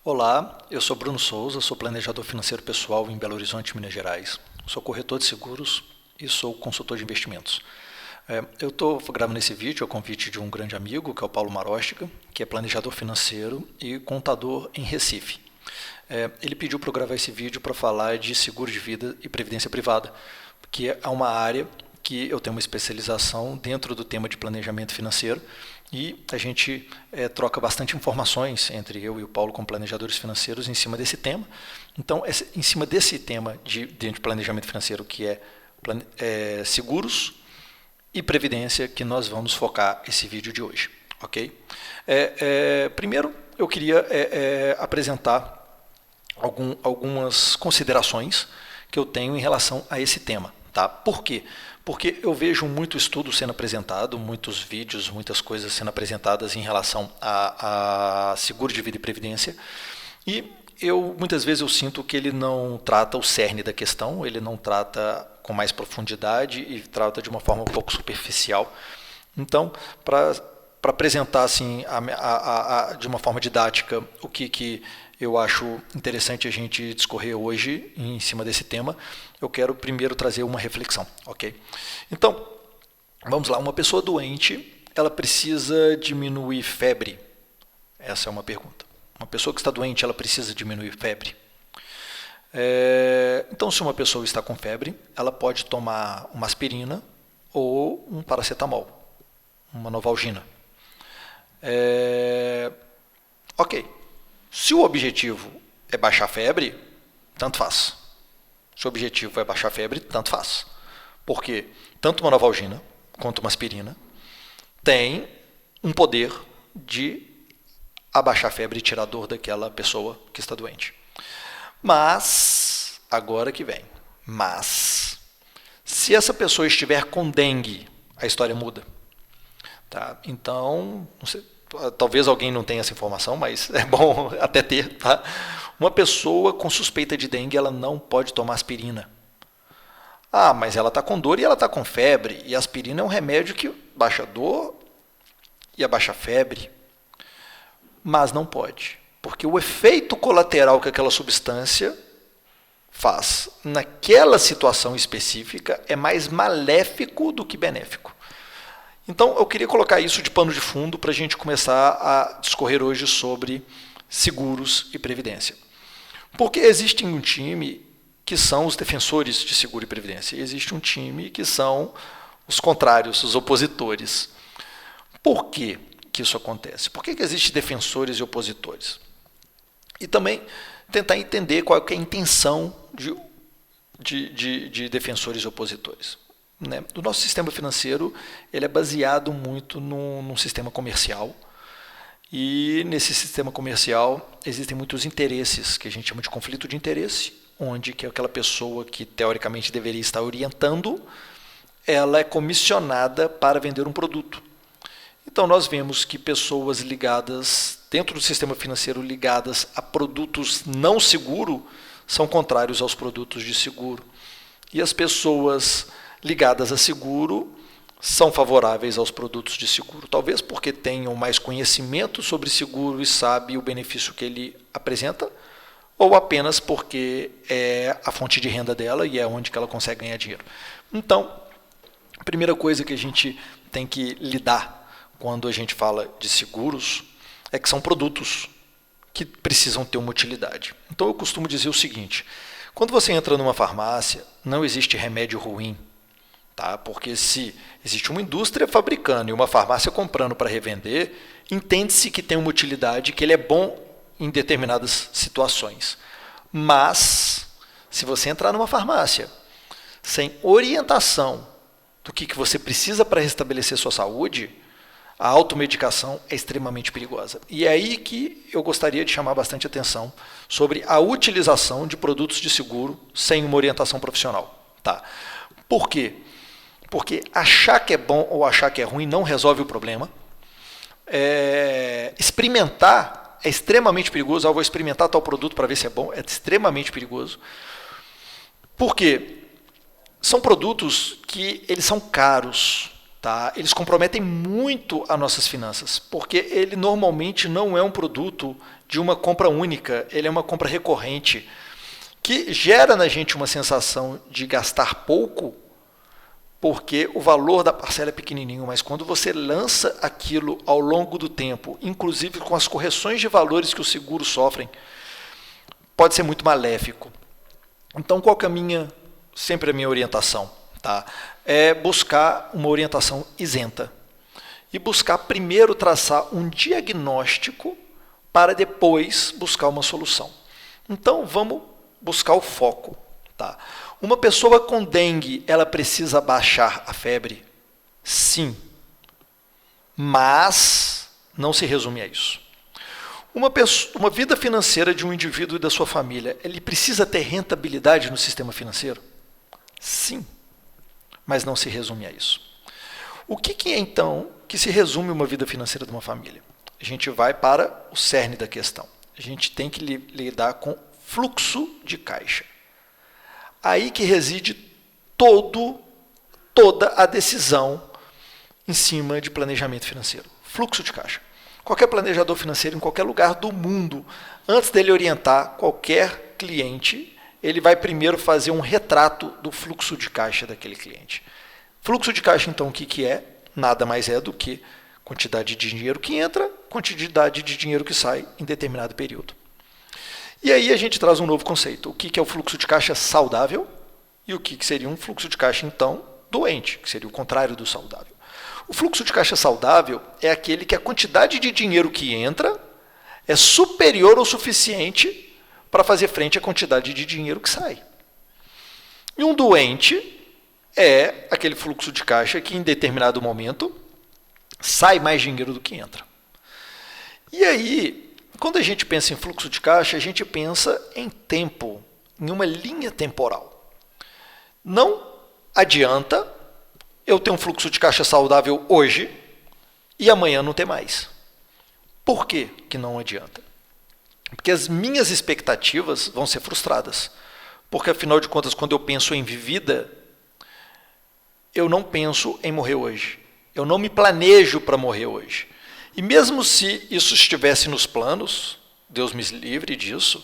Olá, eu sou Bruno Souza, sou planejador financeiro pessoal em Belo Horizonte, Minas Gerais. Sou corretor de seguros e sou consultor de investimentos. Eu estou gravando esse vídeo ao convite de um grande amigo, que é o Paulo Marostica, que é planejador financeiro e contador em Recife. Ele pediu para eu gravar esse vídeo para falar de seguro de vida e previdência privada, que é uma área que eu tenho uma especialização dentro do tema de planejamento financeiro e a gente troca bastante informações entre eu e o Paulo como planejadores financeiros em cima desse tema. Então, em cima desse tema dentro de planejamento financeiro, que é seguros e previdência, que nós vamos focar esse vídeo de hoje. Ok? Primeiro, eu queria apresentar algumas considerações que eu tenho em relação a esse tema. Tá? Por quê? Porque eu vejo muito estudo sendo apresentado, muitos vídeos, muitas coisas sendo apresentadas em relação a seguro de vida e previdência, e muitas vezes eu sinto que ele não trata o cerne da questão, ele não trata com mais profundidade e trata de uma forma um pouco superficial. Então, para apresentar assim, de uma forma didática o que eu acho interessante a gente discorrer hoje em cima desse tema, eu quero primeiro trazer uma reflexão, ok? Então, vamos lá, uma pessoa doente, ela precisa diminuir febre? Essa é uma pergunta. Uma pessoa que está doente, ela precisa diminuir febre? Então, se uma pessoa está com febre, ela pode tomar uma aspirina ou um paracetamol, uma Novalgina. Ok. Se o objetivo é baixar a febre, tanto faz. Se o objetivo é baixar a febre, tanto faz. Porque tanto uma Novalgina quanto uma aspirina tem um poder de abaixar a febre e tirar a dor daquela pessoa que está doente. Mas, agora que vem, se essa pessoa estiver com dengue, a história muda. Tá? Então, não sei, talvez alguém não tenha essa informação, mas é bom até ter. Tá? Uma pessoa com suspeita de dengue, ela não pode tomar aspirina. Ah, mas ela está com dor e ela está com febre. E a aspirina é um remédio que baixa a dor e abaixa a febre. Mas não pode. Porque o efeito colateral que aquela substância faz naquela situação específica é mais maléfico do que benéfico. Então, eu queria colocar isso de pano de fundo para a gente começar a discorrer hoje sobre seguros e previdência. Porque existe um time que são os defensores de seguro e previdência, e existe um time que são os contrários, os opositores. Por que isso acontece? Por que existem defensores e opositores? E também tentar entender qual é a intenção de defensores e opositores. O nosso sistema financeiro ele é baseado muito num sistema comercial, e nesse sistema comercial existem muitos interesses, que a gente chama de conflito de interesse, onde que aquela pessoa que teoricamente deveria estar orientando, ela é comissionada para vender um produto. Então nós vemos que pessoas ligadas, dentro do sistema financeiro, ligadas a produtos não seguro, são contrários aos produtos de seguro. E as pessoas ligadas a seguro são favoráveis aos produtos de seguro. Talvez porque tenham mais conhecimento sobre seguro e sabem o benefício que ele apresenta, ou apenas porque é a fonte de renda dela e é onde que ela consegue ganhar dinheiro. Então, a primeira coisa que a gente tem que lidar quando a gente fala de seguros é que são produtos que precisam ter uma utilidade. Então eu costumo dizer o seguinte: quando você entra numa farmácia, não existe remédio ruim. Tá? Porque se existe uma indústria fabricando e uma farmácia comprando para revender, entende-se que tem uma utilidade, que ele é bom em determinadas situações. Mas, se você entrar numa farmácia sem orientação do que você precisa para restabelecer sua saúde, a automedicação é extremamente perigosa. E é aí que eu gostaria de chamar bastante atenção sobre a utilização de produtos de seguro sem uma orientação profissional. Tá? Por quê? Porque achar que é bom ou achar que é ruim não resolve o problema. Experimentar é extremamente perigoso. Eu vou experimentar tal produto para ver se é bom. É extremamente perigoso. Por quê? São produtos que eles são caros. tá? Eles comprometem muito as nossas finanças, porque ele normalmente não é um produto de uma compra única, ele é uma compra recorrente, que gera na gente uma sensação de gastar pouco, porque o valor da parcela é pequenininho, mas quando você lança aquilo ao longo do tempo, inclusive com as correções de valores que os seguros sofrem, pode ser muito maléfico. Então, qual que é sempre a minha orientação? Tá? É buscar uma orientação isenta e buscar primeiro traçar um diagnóstico para depois buscar uma solução. Então, vamos buscar o foco. Tá? Uma pessoa com dengue, ela precisa baixar a febre? Sim. Mas não se resume a isso. Uma vida financeira de um indivíduo e da sua família, ele precisa ter rentabilidade no sistema financeiro? Sim. Mas não se resume a isso. O que é, então, que se resume uma vida financeira de uma família? A gente vai para o cerne da questão. A gente tem que lidar com fluxo de caixa. Aí que reside toda a decisão em cima de planejamento financeiro. Fluxo de caixa. Qualquer planejador financeiro em qualquer lugar do mundo, antes dele orientar qualquer cliente, ele vai primeiro fazer um retrato do fluxo de caixa daquele cliente. Fluxo de caixa, então, o que é? Nada mais é do que quantidade de dinheiro que entra, quantidade de dinheiro que sai em determinado período. E aí a gente traz um novo conceito. O que é o fluxo de caixa saudável e o que seria um fluxo de caixa, então, doente, que seria o contrário do saudável. O fluxo de caixa saudável é aquele que a quantidade de dinheiro que entra é superior ou suficiente para fazer frente à quantidade de dinheiro que sai. E um doente é aquele fluxo de caixa que, em determinado momento, sai mais dinheiro do que entra. E aí, quando a gente pensa em fluxo de caixa, a gente pensa em tempo, em uma linha temporal. Não adianta eu ter um fluxo de caixa saudável hoje e amanhã não ter mais. Por que que não adianta? Porque as minhas expectativas vão ser frustradas. Porque, afinal de contas, quando eu penso em vida, eu não penso em morrer hoje. Eu não me planejo para morrer hoje. E mesmo se isso estivesse nos planos, Deus me livre disso,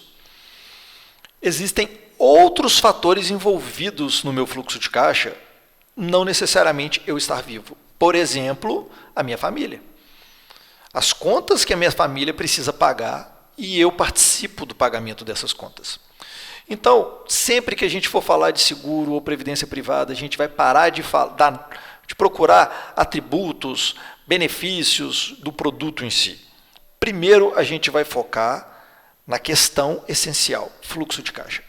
existem outros fatores envolvidos no meu fluxo de caixa, não necessariamente eu estar vivo. Por exemplo, a minha família. As contas que a minha família precisa pagar e eu participo do pagamento dessas contas. Então, sempre que a gente for falar de seguro ou previdência privada, a gente vai parar de procurar atributos, benefícios do produto em si. Primeiro, a gente vai focar na questão essencial, fluxo de caixa.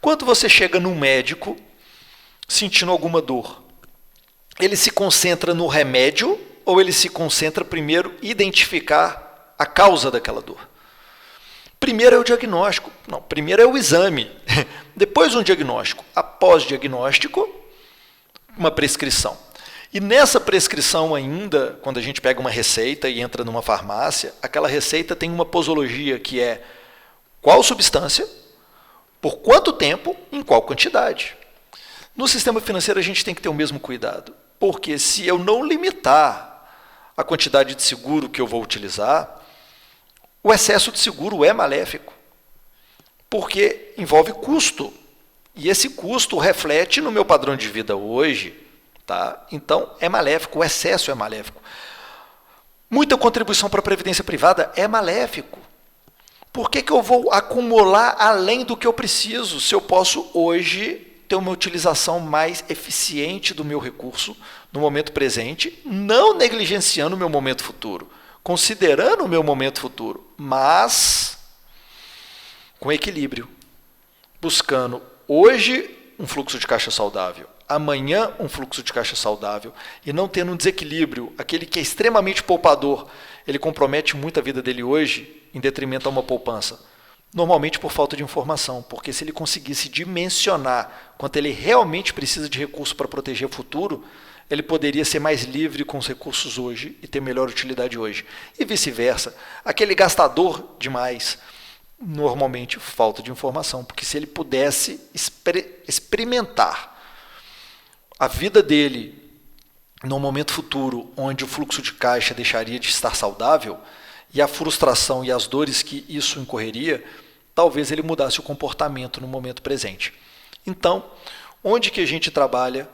Quando você chega num médico sentindo alguma dor, ele se concentra no remédio ou ele se concentra primeiro em identificar a causa daquela dor? Primeiro é o diagnóstico. Não, primeiro é o exame. Depois um diagnóstico. Após diagnóstico, uma prescrição. E nessa prescrição ainda, quando a gente pega uma receita e entra numa farmácia, aquela receita tem uma posologia que é qual substância, por quanto tempo, em qual quantidade. No sistema financeiro a gente tem que ter o mesmo cuidado, porque se eu não limitar a quantidade de seguro que eu vou utilizar, o excesso de seguro é maléfico, porque envolve custo, e esse custo reflete no meu padrão de vida hoje. Tá? Então, é maléfico, o excesso é maléfico. Muita contribuição para a previdência privada é maléfico. Por que eu vou acumular além do que eu preciso, se eu posso hoje ter uma utilização mais eficiente do meu recurso no momento presente, não negligenciando o meu momento futuro, considerando o meu momento futuro, mas com equilíbrio, buscando hoje um fluxo de caixa saudável, amanhã um fluxo de caixa saudável e não tendo um desequilíbrio, aquele que é extremamente poupador, ele compromete muito a vida dele hoje em detrimento a uma poupança. Normalmente por falta de informação, porque se ele conseguisse dimensionar quanto ele realmente precisa de recurso para proteger o futuro, ele poderia ser mais livre com os recursos hoje e ter melhor utilidade hoje. E vice-versa, aquele gastador demais, normalmente falta de informação, porque se ele pudesse experimentar a vida dele no momento futuro, onde o fluxo de caixa deixaria de estar saudável, e a frustração e as dores que isso incorreria, talvez ele mudasse o comportamento no momento presente. Então, onde que a gente trabalha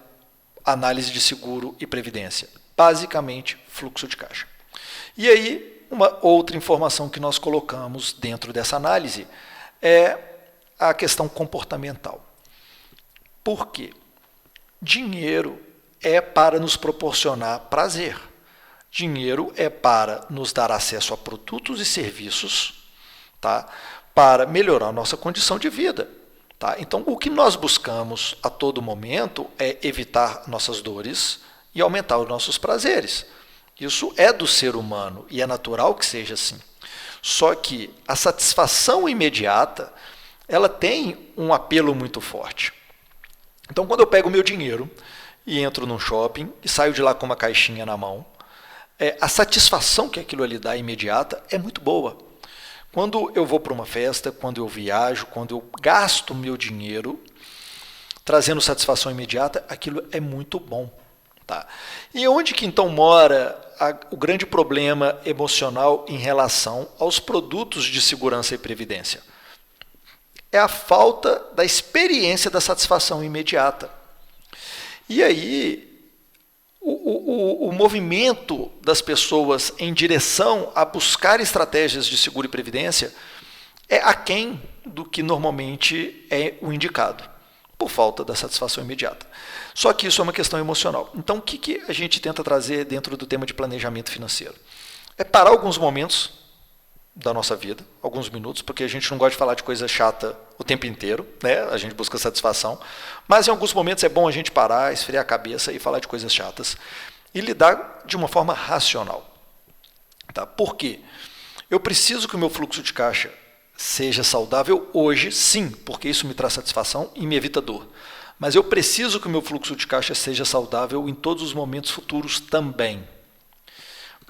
análise de seguro e previdência? Basicamente, fluxo de caixa. E aí, uma outra informação que nós colocamos dentro dessa análise é a questão comportamental. Por quê? Dinheiro é para nos proporcionar prazer. Dinheiro é para nos dar acesso a produtos e serviços, tá? Para melhorar a nossa condição de vida. Tá? Então, o que nós buscamos a todo momento é evitar nossas dores e aumentar os nossos prazeres. Isso é do ser humano e é natural que seja assim. Só que a satisfação imediata, ela tem um apelo muito forte. Então, quando eu pego o meu dinheiro e entro num shopping e saio de lá com uma caixinha na mão, a satisfação que aquilo ali dá imediata é muito boa. Quando eu vou para uma festa, quando eu viajo, quando eu gasto meu dinheiro, trazendo satisfação imediata, aquilo é muito bom. Tá? E onde que então mora o grande problema emocional em relação aos produtos de segurança e previdência? É a falta da experiência da satisfação imediata. E aí, o movimento das pessoas em direção a buscar estratégias de seguro e previdência é aquém do que normalmente é o indicado, por falta da satisfação imediata. Só que isso é uma questão emocional. Então, o que a gente tenta trazer dentro do tema de planejamento financeiro? É parar alguns momentos da nossa vida, alguns minutos, porque a gente não gosta de falar de coisa chata o tempo inteiro, né? A gente busca satisfação, mas em alguns momentos é bom a gente parar, esfriar a cabeça e falar de coisas chatas e lidar de uma forma racional. Tá? Por quê? Eu preciso que o meu fluxo de caixa seja saudável hoje, sim, porque isso me traz satisfação e me evita dor. Mas eu preciso que o meu fluxo de caixa seja saudável em todos os momentos futuros também,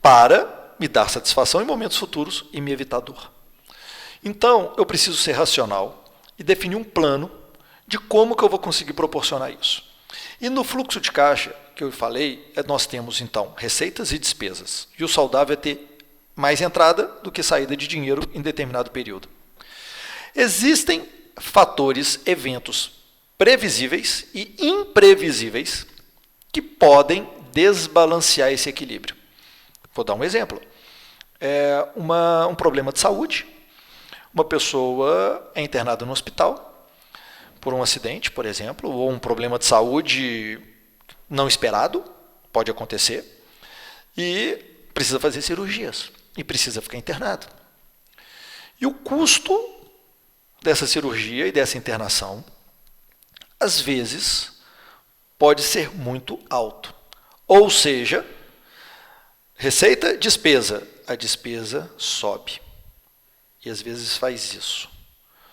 para me dar satisfação em momentos futuros e me evitar dor. Então, eu preciso ser racional e definir um plano de como que eu vou conseguir proporcionar isso. E no fluxo de caixa, que eu falei, nós temos, então, receitas e despesas. E o saudável é ter mais entrada do que saída de dinheiro em determinado período. Existem fatores, eventos previsíveis e imprevisíveis que podem desbalancear esse equilíbrio. Vou dar um exemplo. Um problema de saúde. Uma pessoa é internada no hospital por um acidente, por exemplo, ou um problema de saúde não esperado, pode acontecer, e precisa fazer cirurgias, e precisa ficar internado. E o custo dessa cirurgia e dessa internação, às vezes, pode ser muito alto. Ou seja, receita, despesa. A despesa sobe. E às vezes faz isso.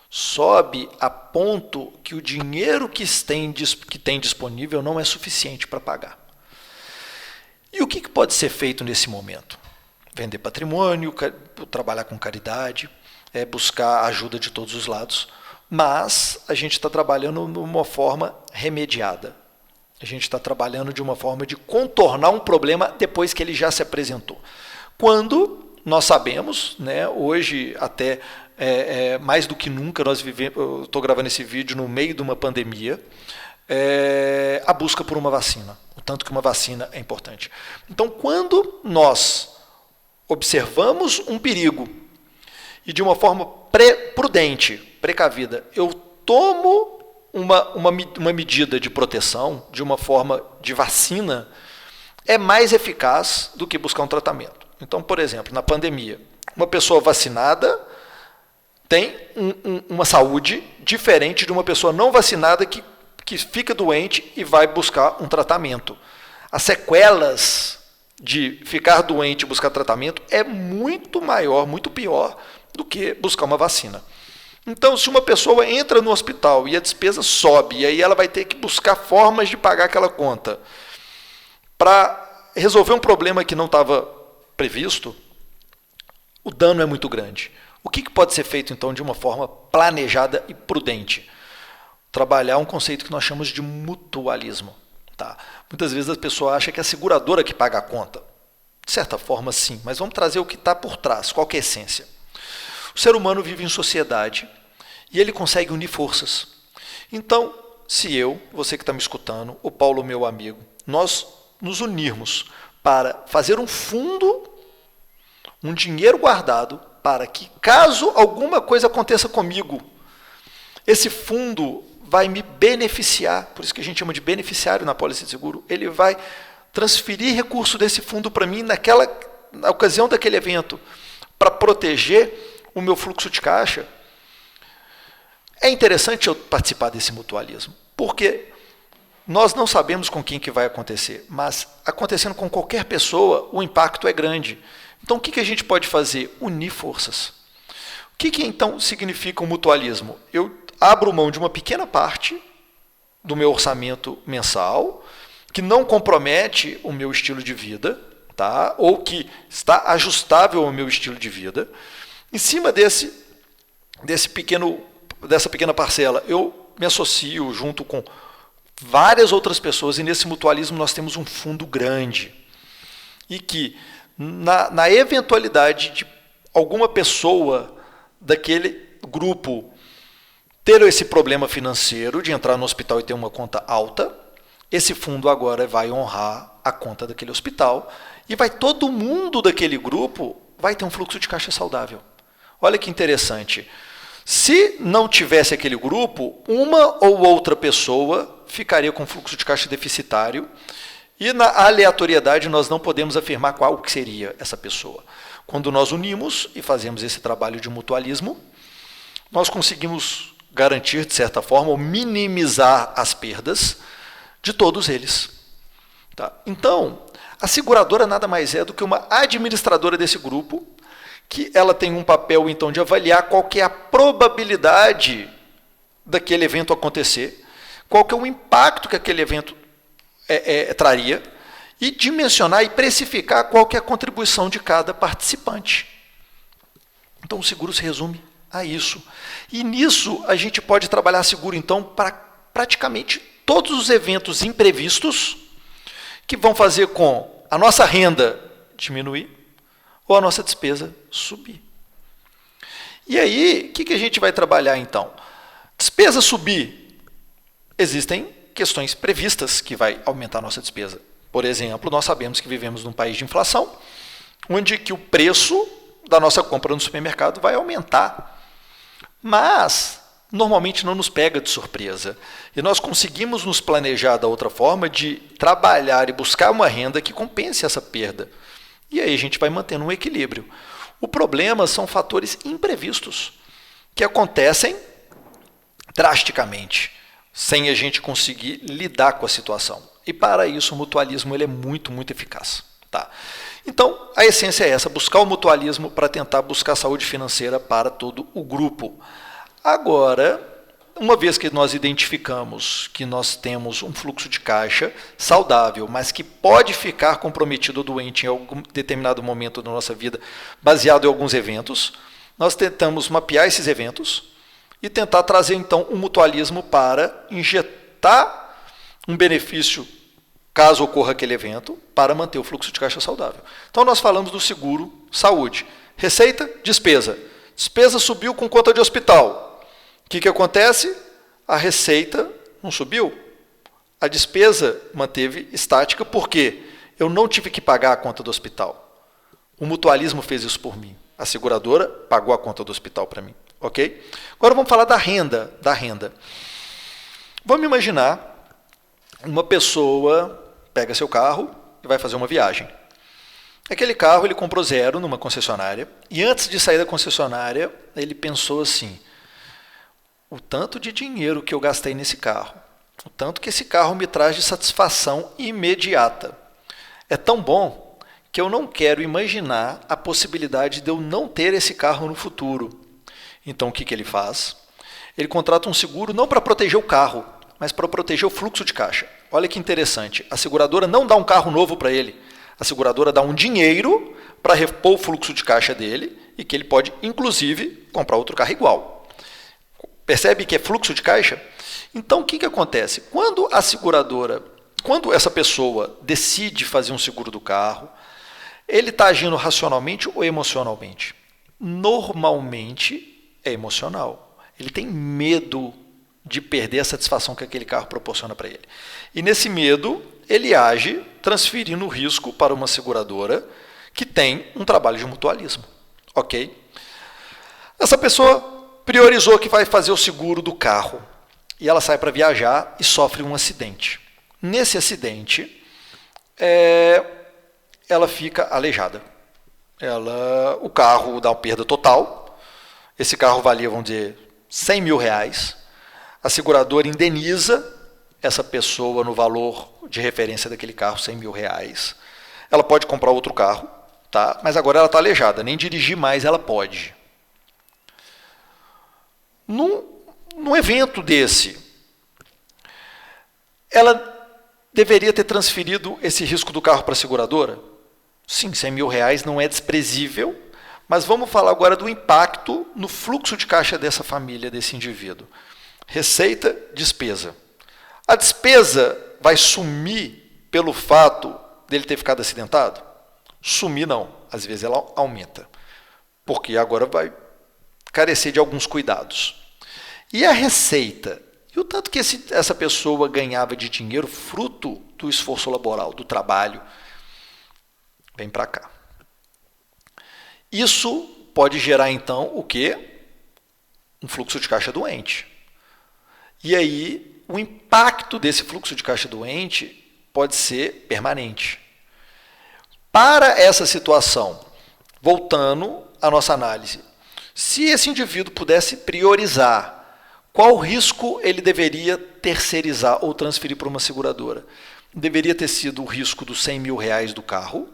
Sobe a ponto que o dinheiro que tem disponível não é suficiente para pagar. E o que pode ser feito nesse momento? Vender patrimônio, trabalhar com caridade, buscar ajuda de todos os lados. Mas a gente está trabalhando de uma forma remediada. A gente está trabalhando de uma forma de contornar um problema depois que ele já se apresentou. Quando nós sabemos, né, hoje até mais do que nunca, eu estou gravando esse vídeo no meio de uma pandemia, a busca por uma vacina, o tanto que uma vacina é importante. Então, quando nós observamos um perigo e de uma forma prudente, precavida, eu tomo uma medida de proteção, de uma forma de vacina, é mais eficaz do que buscar um tratamento. Então, por exemplo, na pandemia, uma pessoa vacinada tem uma saúde diferente de uma pessoa não vacinada que fica doente e vai buscar um tratamento. As sequelas de ficar doente e buscar tratamento é muito maior, muito pior do que buscar uma vacina. Então, se uma pessoa entra no hospital e a despesa sobe, e aí ela vai ter que buscar formas de pagar aquela conta para resolver um problema que não estava previsto, o dano é muito grande. O que pode ser feito, então, de uma forma planejada e prudente? Trabalhar um conceito que nós chamamos de mutualismo. Tá? Muitas vezes a pessoa acha que é a seguradora que paga a conta. De certa forma, sim, mas vamos trazer o que está por trás, qual que é a essência. O ser humano vive em sociedade e ele consegue unir forças. Então, se eu, você que está me escutando, o Paulo, meu amigo, nós nos unirmos para fazer um fundo, um dinheiro guardado, para que, caso alguma coisa aconteça comigo, esse fundo vai me beneficiar, por isso que a gente chama de beneficiário na pólice de seguro, ele vai transferir recurso desse fundo para mim na ocasião daquele evento, para proteger o meu fluxo de caixa. É interessante eu participar desse mutualismo, porque nós não sabemos com quem que vai acontecer, mas acontecendo com qualquer pessoa, o impacto é grande. Então, o que a gente pode fazer? Unir forças. O que então significa o mutualismo? Eu abro mão de uma pequena parte do meu orçamento mensal, que não compromete o meu estilo de vida, tá? Ou que está ajustável ao meu estilo de vida. Em cima dessa pequena parcela, eu me associo junto com várias outras pessoas, e nesse mutualismo nós temos um fundo grande. E que, na eventualidade de alguma pessoa daquele grupo ter esse problema financeiro de entrar no hospital e ter uma conta alta, esse fundo agora vai honrar a conta daquele hospital e todo mundo daquele grupo vai ter um fluxo de caixa saudável. Olha que interessante. Se não tivesse aquele grupo, uma ou outra pessoa ficaria com fluxo de caixa deficitário e na aleatoriedade nós não podemos afirmar qual que seria essa pessoa. Quando nós unimos e fazemos esse trabalho de mutualismo, nós conseguimos garantir, de certa forma, ou minimizar as perdas de todos eles. Tá? Então, a seguradora nada mais é do que uma administradora desse grupo, que ela tem um papel, então, de avaliar qual que é a probabilidade daquele evento acontecer, qual que é o impacto que aquele evento traria, e dimensionar e precificar qual que é a contribuição de cada participante. Então, o seguro se resume a isso. E nisso, a gente pode trabalhar seguro, então, para praticamente todos os eventos imprevistos que vão fazer com a nossa renda diminuir ou a nossa despesa subir. E aí, o que a gente vai trabalhar então? Despesa subir, existem questões previstas que vai aumentar a nossa despesa. Por exemplo, nós sabemos que vivemos num país de inflação, onde que o preço da nossa compra no supermercado vai aumentar. Mas, normalmente não nos pega de surpresa. E nós conseguimos nos planejar da outra forma de trabalhar e buscar uma renda que compense essa perda. E aí a gente vai mantendo um equilíbrio. O problema são fatores imprevistos, que acontecem drasticamente, sem a gente conseguir lidar com a situação. E para isso o mutualismo ele é muito, muito eficaz. Tá? Então, a essência é essa, buscar o mutualismo para tentar buscar saúde financeira para todo o grupo. Agora, uma vez que nós identificamos que nós temos um fluxo de caixa saudável, mas que pode ficar comprometido ou doente em algum determinado momento da nossa vida, baseado em alguns eventos, nós tentamos mapear esses eventos e tentar trazer, então, um mutualismo para injetar um benefício, caso ocorra aquele evento, para manter o fluxo de caixa saudável. Então, nós falamos do seguro saúde. Receita, despesa. Despesa subiu com conta de hospital. O que acontece? A receita não subiu. A despesa manteve estática, porque eu não tive que pagar a conta do hospital. O mutualismo fez isso por mim. A seguradora pagou a conta do hospital para mim. Ok? Agora vamos falar da renda. Vamos imaginar uma pessoa pega seu carro e vai fazer uma viagem. Aquele carro ele comprou zero numa concessionária e antes de sair da concessionária ele pensou assim: o tanto de dinheiro que eu gastei nesse carro, o tanto que esse carro me traz de satisfação imediata, é tão bom que eu não quero imaginar a possibilidade de eu não ter esse carro no futuro. Então o que ele faz? Ele contrata um seguro não para proteger o carro, mas para proteger o fluxo de caixa. Olha que interessante, a seguradora não dá um carro novo para ele, a seguradora dá um dinheiro para repor o fluxo de caixa dele e que ele pode, inclusive, comprar outro carro igual. Percebe que é fluxo de caixa? Então, o que acontece? Quando a seguradora quando essa pessoa decide fazer um seguro do carro, ele está agindo racionalmente ou emocionalmente? Normalmente é emocional. Ele tem medo de perder a satisfação que aquele carro proporciona para ele. E nesse medo, ele age transferindo o risco para uma seguradora que tem um trabalho de mutualismo. Ok? Essa pessoa priorizou que vai fazer o seguro do carro e ela sai para viajar e sofre um acidente. Nesse acidente, ela fica aleijada. O carro dá uma perda total. Esse carro valia, vamos dizer, 100 mil reais. A seguradora indeniza essa pessoa no valor de referência daquele carro, 100 mil reais. Ela pode comprar outro carro, tá? Mas agora ela está aleijada, nem dirigir mais ela pode. Num evento desse, ela deveria ter transferido esse risco do carro para a seguradora? Sim, 100 mil reais não é desprezível, mas vamos falar agora do impacto no fluxo de caixa dessa família, desse indivíduo. Receita, despesa. A despesa vai sumir pelo fato dele ter ficado acidentado? Sumir não, às vezes ela aumenta, porque agora vai carecer de alguns cuidados. E a receita? E o tanto que essa pessoa ganhava de dinheiro fruto do esforço laboral, do trabalho, vem para cá. Isso pode gerar, então, o quê? Um fluxo de caixa doente. E aí, o impacto desse fluxo de caixa doente pode ser permanente. Para essa situação, voltando à nossa análise, se esse indivíduo pudesse priorizar qual risco ele deveria terceirizar ou transferir para uma seguradora, deveria ter sido o risco dos 100 mil reais do carro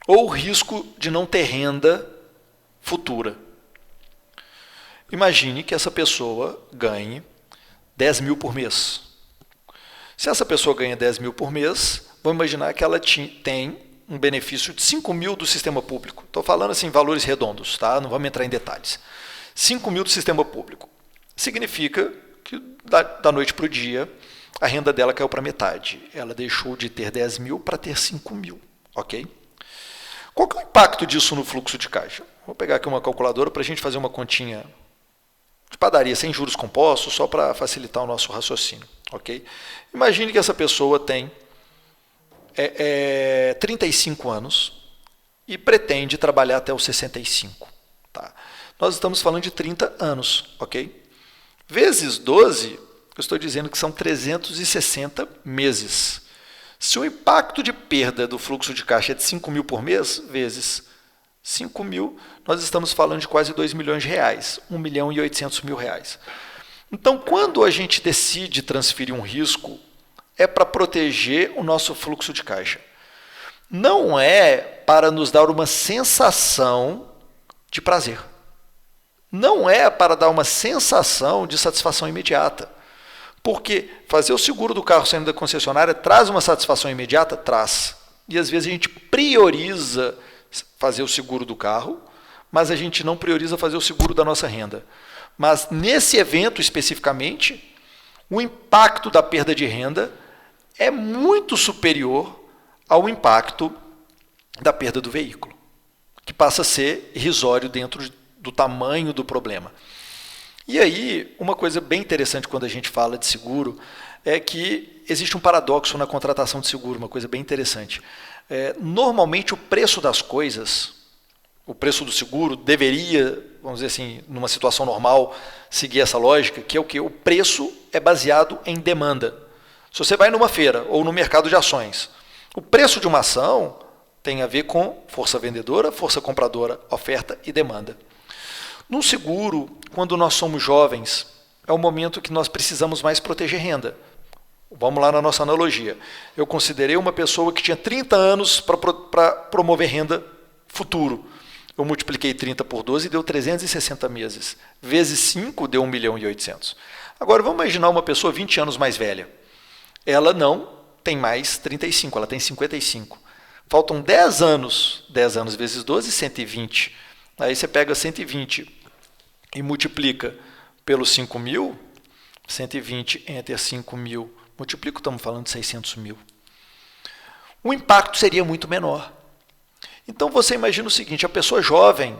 ou o risco de não ter renda futura. Imagine que essa pessoa ganhe 10 mil por mês. Se essa pessoa ganha 10 mil por mês, vamos imaginar que ela tem um benefício de 5 mil do sistema público. Estou falando assim, valores redondos, tá? Não vamos entrar em detalhes. 5 mil do sistema público. Significa que da noite para o dia, a renda dela caiu para metade. Ela deixou de ter 10 mil para ter 5 mil. Ok? Qual que é o impacto disso no fluxo de caixa? Vou pegar aqui uma calculadora para a gente fazer uma continha de padaria, sem juros compostos, só para facilitar o nosso raciocínio. Ok? Imagine que essa pessoa tem 35 anos e pretende trabalhar até os 65. Tá? Nós estamos falando de 30 anos. Ok? Vezes 12, eu estou dizendo que são 360 meses. Se o impacto de perda do fluxo de caixa é de 5 mil por mês, vezes 5 mil, nós estamos falando de quase 2 milhões de reais, 1 milhão e 800 mil reais. Então, quando a gente decide transferir um risco, é para proteger o nosso fluxo de caixa. Não é para nos dar uma sensação de prazer. Não é para dar uma sensação de satisfação imediata. Porque fazer o seguro do carro saindo da concessionária traz uma satisfação imediata? Traz. E às vezes a gente prioriza fazer o seguro do carro, mas a gente não prioriza fazer o seguro da nossa renda. Mas nesse evento especificamente, o impacto da perda de renda é muito superior ao impacto da perda do veículo, que passa a ser irrisório dentro do tamanho do problema. E aí, uma coisa bem interessante quando a gente fala de seguro é que existe um paradoxo na contratação de seguro, uma coisa bem interessante. Normalmente o preço das coisas, o preço do seguro deveria, vamos dizer assim, numa situação normal, seguir essa lógica, que é o quê? O preço é baseado em demanda. Se você vai numa feira ou no mercado de ações, o preço de uma ação tem a ver com força vendedora, força compradora, oferta e demanda. No seguro, quando nós somos jovens, é o momento que nós precisamos mais proteger renda. Vamos lá na nossa analogia. Eu considerei uma pessoa que tinha 30 anos para promover renda futuro. Eu multipliquei 30 por 12 e deu 360 meses. Vezes 5 deu 1 milhão e 800. Agora vamos imaginar uma pessoa 20 anos mais velha. Ela não tem mais 35, ela tem 55. Faltam 10 anos. 10 anos vezes 12, 120. Aí você pega 120 e multiplica pelos 5 mil, 120 entre 5 mil, multiplica, estamos falando de 600 mil. o impacto seria muito menor. Então você imagina o seguinte, a pessoa jovem,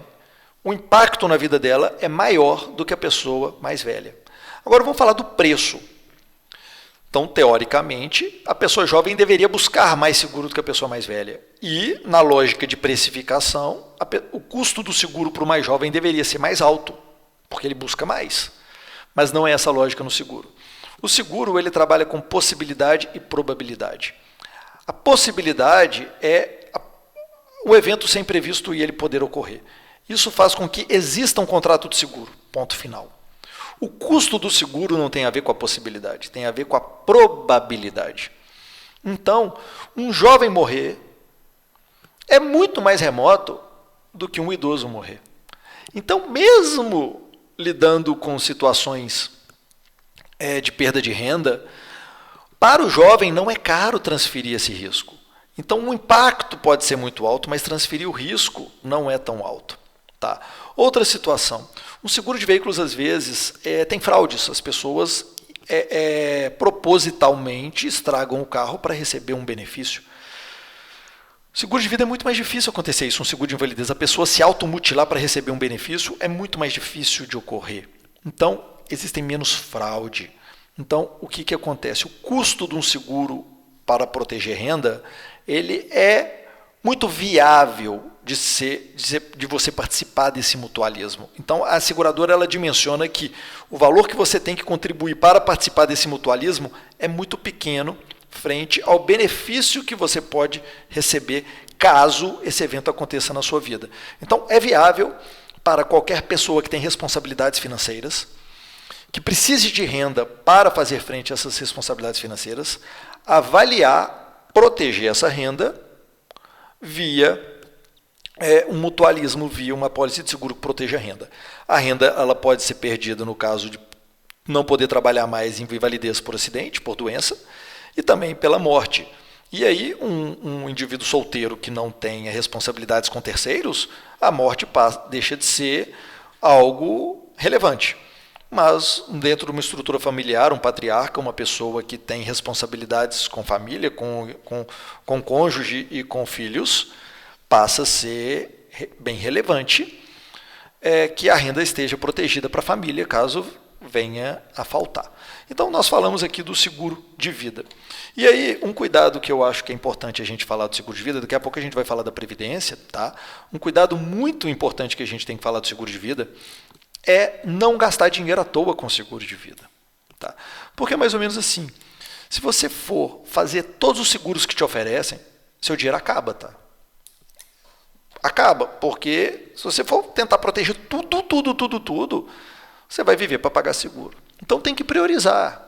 o impacto na vida dela é maior do que a pessoa mais velha. Agora vamos falar do preço. Então, teoricamente, a pessoa jovem deveria buscar mais seguro do que a pessoa mais velha. E, na lógica de precificação, o custo do seguro para o mais jovem deveria ser mais alto, porque ele busca mais. Mas não é essa a lógica no seguro. O seguro ele trabalha com possibilidade e probabilidade. A possibilidade é o evento ser imprevisto e ele poder ocorrer. Isso faz com que exista um contrato de seguro, ponto final. O custo do seguro não tem a ver com a possibilidade, tem a ver com a probabilidade. Então, um jovem morrer é muito mais remoto do que um idoso morrer. Então, mesmo lidando com situações de perda de renda, para o jovem não é caro transferir esse risco. Então, o impacto pode ser muito alto, mas transferir o risco não é tão alto. Tá? Outra situação, um seguro de veículos às vezes tem fraudes, as pessoas propositalmente estragam o carro para receber um benefício. Seguro de vida é muito mais difícil acontecer isso, um seguro de invalidez, a pessoa se automutilar para receber um benefício é muito mais difícil de ocorrer. Então, existem menos fraude. Então, o que acontece? O custo de um seguro para proteger renda, ele é muito viável de você participar desse mutualismo. Então, a seguradora ela dimensiona que o valor que você tem que contribuir para participar desse mutualismo é muito pequeno frente ao benefício que você pode receber caso esse evento aconteça na sua vida. Então, é viável para qualquer pessoa que tem responsabilidades financeiras, que precise de renda para fazer frente a essas responsabilidades financeiras, avaliar, proteger essa renda via um mutualismo, via uma apólice de seguro que proteja a renda. A renda ela pode ser perdida no caso de não poder trabalhar mais em invalidez por acidente, por doença, e também pela morte. E aí, um indivíduo solteiro que não tenha responsabilidades com terceiros, a morte deixa de ser algo relevante. Mas, dentro de uma estrutura familiar, um patriarca, uma pessoa que tem responsabilidades com família, com cônjuge e com filhos, passa a ser bem relevante que a renda esteja protegida para a família, caso venha a faltar. Então, nós falamos aqui do seguro de vida. E aí, um cuidado que eu acho que é importante a gente falar do seguro de vida, daqui a pouco a gente vai falar da Previdência, tá? Um cuidado muito importante que a gente tem que falar do seguro de vida é não gastar dinheiro à toa com seguro de vida. Tá? Porque é mais ou menos assim, se você for fazer todos os seguros que te oferecem, seu dinheiro acaba, tá? Acaba, porque se você for tentar proteger tudo, você vai viver para pagar seguro. Então tem que priorizar,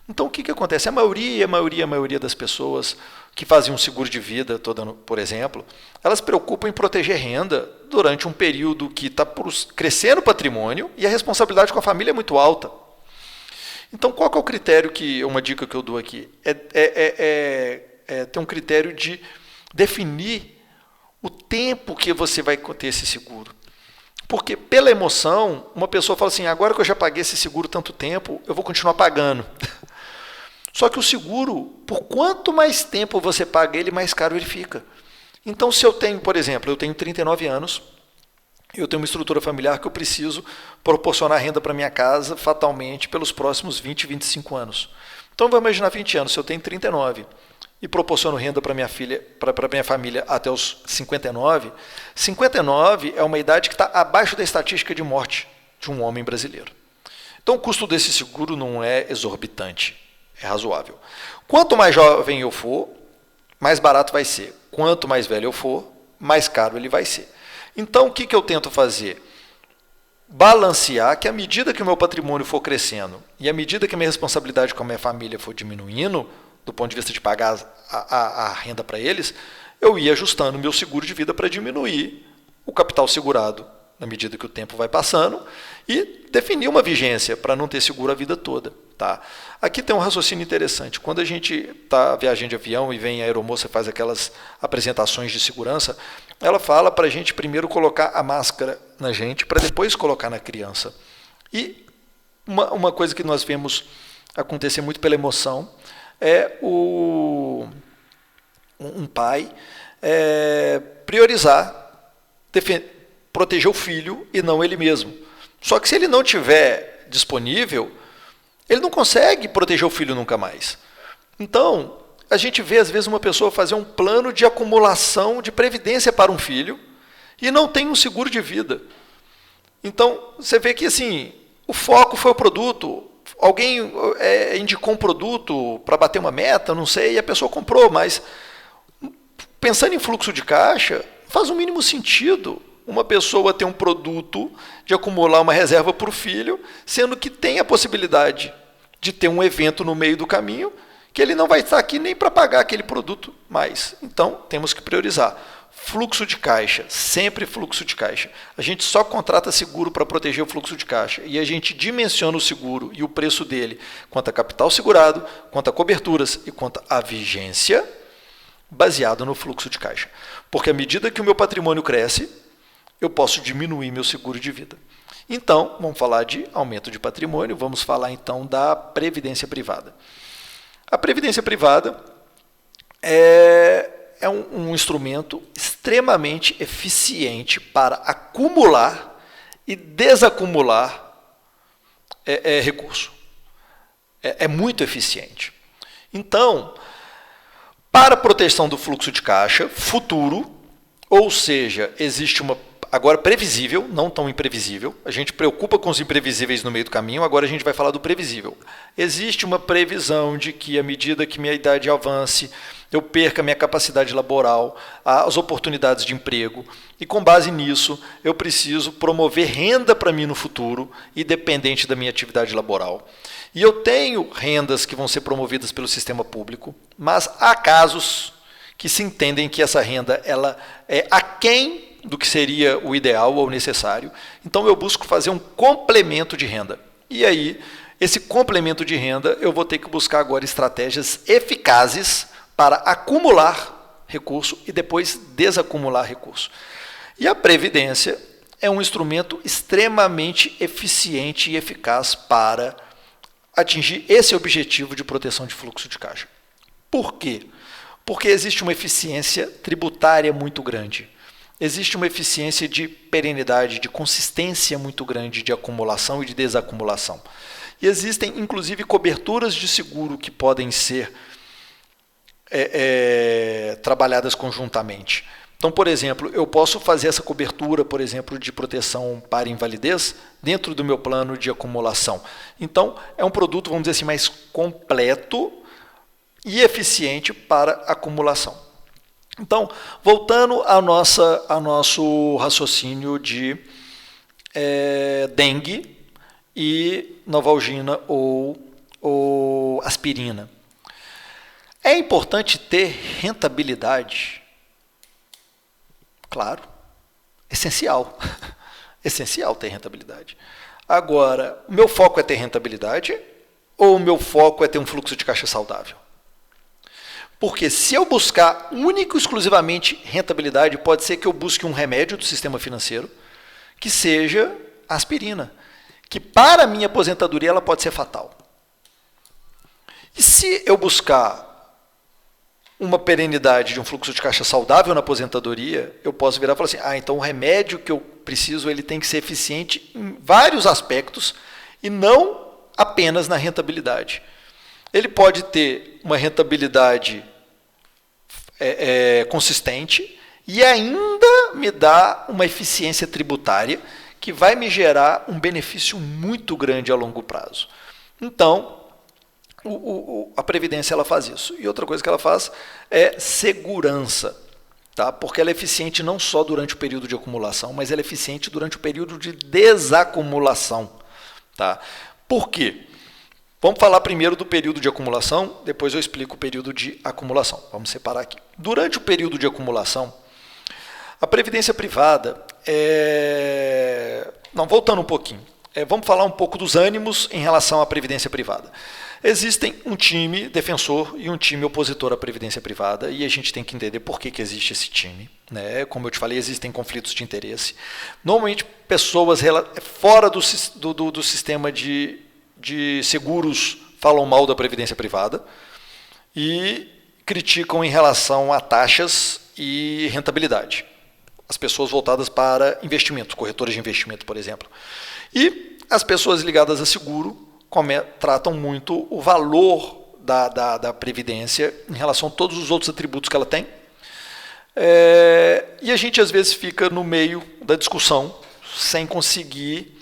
Então o que acontece? A maioria das pessoas que fazem um seguro de vida, por exemplo, elas se preocupam em proteger renda durante um período que está crescendo o patrimônio e a responsabilidade com a família é muito alta. Então qual que é o critério, uma dica que eu dou aqui? Ter um critério de definir o tempo que você vai ter esse seguro. Porque, pela emoção, uma pessoa fala assim, agora que eu já paguei esse seguro tanto tempo, eu vou continuar pagando. Só que o seguro, por quanto mais tempo você paga ele, mais caro ele fica. Então, se eu tenho, por exemplo, eu tenho 39 anos, eu tenho uma estrutura familiar que eu preciso proporcionar renda para minha casa, fatalmente, pelos próximos 20, 25 anos. Então, vamos imaginar 20 anos, se eu tenho 39 e proporciono renda para minha família até os 59, 59 é uma idade que está abaixo da estatística de morte de um homem brasileiro. Então, o custo desse seguro não é exorbitante, é razoável. Quanto mais jovem eu for, mais barato vai ser. Quanto mais velho eu for, mais caro ele vai ser. Então, o que eu tento fazer? Balancear que à medida que o meu patrimônio for crescendo e à medida que a minha responsabilidade com a minha família for diminuindo, do ponto de vista de pagar a renda para eles, eu ia ajustando o meu seguro de vida para diminuir o capital segurado na medida que o tempo vai passando e definir uma vigência para não ter seguro a vida toda. Tá? Aqui tem um raciocínio interessante. Quando a gente está viajando de avião e vem a aeromoça e faz aquelas apresentações de segurança, ela fala para a gente primeiro colocar a máscara na gente, para depois colocar na criança. E uma coisa que nós vemos acontecer muito pela emoção é um pai priorizar, proteger o filho e não ele mesmo. Só que se ele não tiver disponível, ele não consegue proteger o filho nunca mais. Então, a gente vê às vezes uma pessoa fazer um plano de acumulação de previdência para um filho e não tem um seguro de vida. Então, você vê que assim, o foco foi o produto. Alguém indicou um produto para bater uma meta, não sei, e a pessoa comprou, mas pensando em fluxo de caixa, faz o mínimo sentido uma pessoa ter um produto de acumular uma reserva para o filho, sendo que tem a possibilidade de ter um evento no meio do caminho, que ele não vai estar aqui nem para pagar aquele produto mais. Então, temos que priorizar. Fluxo de caixa, sempre fluxo de caixa. A gente só contrata seguro para proteger o fluxo de caixa e a gente dimensiona o seguro e o preço dele quanto a capital segurado, quanto a coberturas e quanto a vigência, baseado no fluxo de caixa. Porque à medida que o meu patrimônio cresce, eu posso diminuir meu seguro de vida. Então, vamos falar de aumento de patrimônio, vamos falar então da previdência privada. A previdência privada é um instrumento extremamente eficiente para acumular e desacumular recurso. É muito eficiente. Então, para a proteção do fluxo de caixa futuro, ou seja, existe uma agora previsível, não tão imprevisível. A gente preocupa com os imprevisíveis no meio do caminho, agora a gente vai falar do previsível. Existe uma previsão de que, à medida que minha idade avance, eu perca minha capacidade laboral, as oportunidades de emprego, e com base nisso, eu preciso promover renda para mim no futuro, independente da minha atividade laboral. E eu tenho rendas que vão ser promovidas pelo sistema público, mas há casos que se entendem que essa renda ela é aquém do que seria o ideal ou necessário. Então, eu busco fazer um complemento de renda. E aí, esse complemento de renda, eu vou ter que buscar agora estratégias eficazes para acumular recurso e depois desacumular recurso. E a Previdência é um instrumento extremamente eficiente e eficaz para atingir esse objetivo de proteção de fluxo de caixa. Por quê? Porque existe uma eficiência tributária muito grande. Existe uma eficiência de perenidade, de consistência muito grande de acumulação e de desacumulação. E existem, inclusive, coberturas de seguro que podem ser trabalhadas conjuntamente. Então, por exemplo, eu posso fazer essa cobertura, por exemplo, de proteção para invalidez dentro do meu plano de acumulação. Então, é um produto, vamos dizer assim, mais completo e eficiente para acumulação. Então, voltando ao nosso raciocínio de dengue e novalgina ou aspirina. É importante ter rentabilidade? Claro, essencial. Essencial ter rentabilidade. Agora, o meu foco é ter rentabilidade ou o meu foco é ter um fluxo de caixa saudável? Porque se eu buscar único e exclusivamente rentabilidade, pode ser que eu busque um remédio do sistema financeiro, que seja a aspirina, que para a minha aposentadoria ela pode ser fatal. E se eu buscar uma perenidade de um fluxo de caixa saudável na aposentadoria, eu posso virar e falar assim, então o remédio que eu preciso ele tem que ser eficiente em vários aspectos e não apenas na rentabilidade. Ele pode ter uma rentabilidade consistente e ainda me dá uma eficiência tributária que vai me gerar um benefício muito grande a longo prazo. Então, a Previdência ela faz isso. E outra coisa que ela faz é segurança, tá? Porque ela é eficiente não só durante o período de acumulação, mas ela é eficiente durante o período de desacumulação. Tá? Por quê? Vamos falar primeiro do período de acumulação, depois eu explico o período de acumulação. Vamos separar aqui. Durante o período de acumulação, a previdência privada voltando um pouquinho. Vamos falar um pouco dos ânimos em relação à previdência privada. Existem um time defensor e um time opositor à previdência privada, e a gente tem que entender por que existe esse time. Né? Como eu te falei, existem conflitos de interesse. Normalmente, pessoas fora do sistema de seguros falam mal da previdência privada e criticam em relação a taxas e rentabilidade. As pessoas voltadas para investimento, corretoras de investimento, por exemplo. E as pessoas ligadas a seguro tratam muito o valor da previdência em relação a todos os outros atributos que ela tem. E a gente às vezes fica no meio da discussão sem conseguir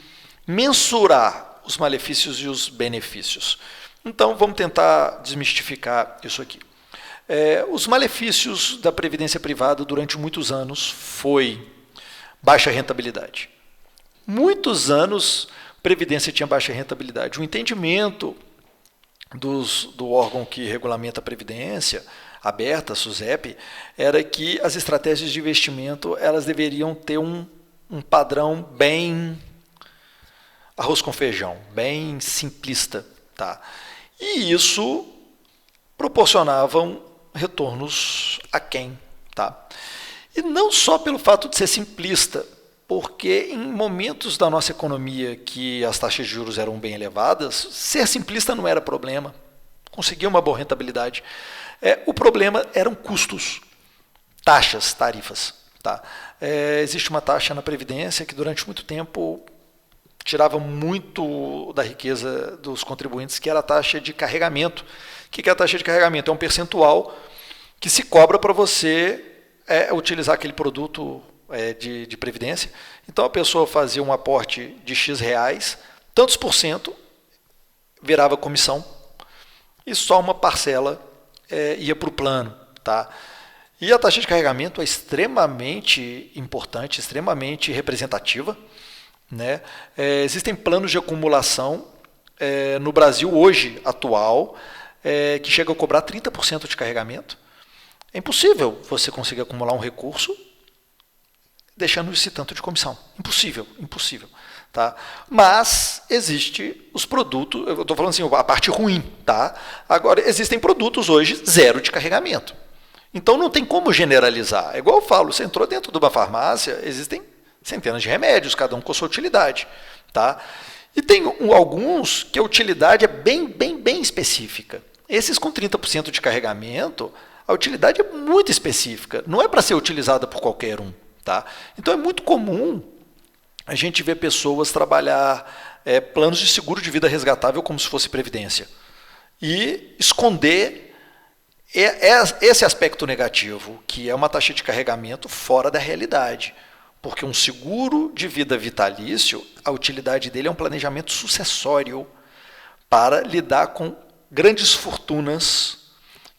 mensurar os malefícios e os benefícios. Então vamos tentar desmistificar isso aqui. Os malefícios da previdência privada durante muitos anos foi baixa rentabilidade. Muitos anos a previdência tinha baixa rentabilidade. O entendimento do órgão que regulamenta a previdência, aberta, a SUSEP, era que as estratégias de investimento elas deveriam ter um padrão bem arroz com feijão, bem simplista. Tá? E isso proporcionava retornos aquém. Tá? E não só pelo fato de ser simplista, porque em momentos da nossa economia que as taxas de juros eram bem elevadas, ser simplista não era problema, conseguir uma boa rentabilidade. O problema eram custos, taxas, tarifas. Tá? Existe uma taxa na Previdência que durante muito tempo tirava muito da riqueza dos contribuintes, que era a taxa de carregamento. O que é a taxa de carregamento? É um percentual que se cobra para você utilizar aquele produto de previdência. Então a pessoa fazia um aporte de X reais, tantos por cento virava comissão e só uma parcela ia para o plano. Tá? E a taxa de carregamento é extremamente importante, extremamente representativa. Né? Existem planos de acumulação no Brasil hoje, atual, que chegam a cobrar 30% de carregamento. É impossível você conseguir acumular um recurso deixando esse tanto de comissão. Impossível, impossível. Tá? Mas existe os produtos, eu estou falando assim, a parte ruim. Tá? Agora, existem produtos hoje zero de carregamento. Então não tem como generalizar. É igual eu falo, você entrou dentro de uma farmácia, existem centenas de remédios, cada um com a sua utilidade. Tá? E tem alguns que a utilidade é bem específica. Esses com 30% de carregamento, a utilidade é muito específica. Não é para ser utilizada por qualquer um. Tá? Então é muito comum a gente ver pessoas trabalhar planos de seguro de vida resgatável como se fosse previdência e esconder esse aspecto negativo, que é uma taxa de carregamento fora da realidade. Porque um seguro de vida vitalício, a utilidade dele é um planejamento sucessório para lidar com grandes fortunas,